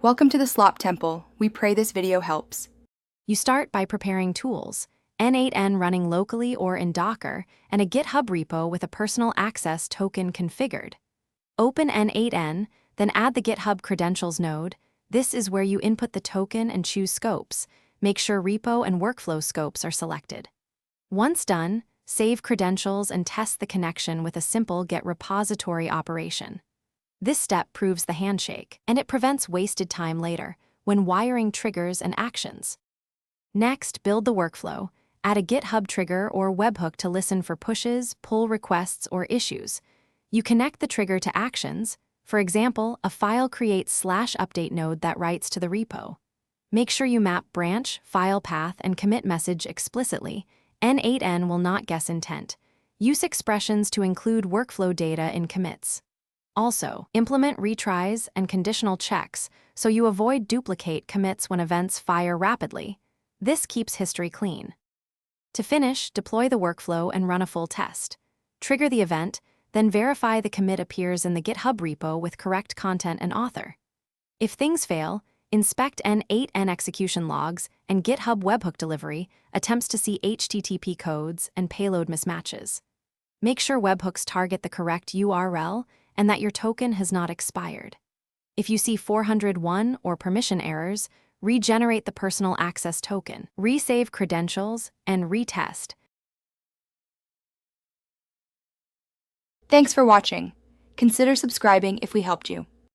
Welcome to the Slop Temple. We pray this video helps. You start by preparing tools, N8n running locally or in Docker, and a GitHub repo with a personal access token configured. Open N8n, then add the GitHub credentials node. This is where you input the token and choose scopes. Make sure repo and workflow scopes are selected. Once done, save credentials and test the connection with a simple get repository operation. This step proves the handshake, and it prevents wasted time later when wiring triggers and actions. Next, build the workflow. Add a GitHub trigger or webhook to listen for pushes, pull requests, or issues. You connect the trigger to actions. For example, a file creates /update node that writes to the repo. Make sure you map branch, file path, and commit message explicitly. N8n will not guess intent. Use expressions to include workflow data in commits. Also, implement retries and conditional checks so you avoid duplicate commits when events fire rapidly. This keeps history clean. To finish, deploy the workflow and run a full test. Trigger the event, then verify the commit appears in the GitHub repo with correct content and author. If things fail, inspect N8n execution logs and GitHub webhook delivery attempts to see HTTP codes and payload mismatches. Make sure webhooks target the correct URL and that your token has not expired. If you see 401 or permission errors, regenerate the personal access token, resave credentials, and retest. Thanks for watching. Consider subscribing if we helped you.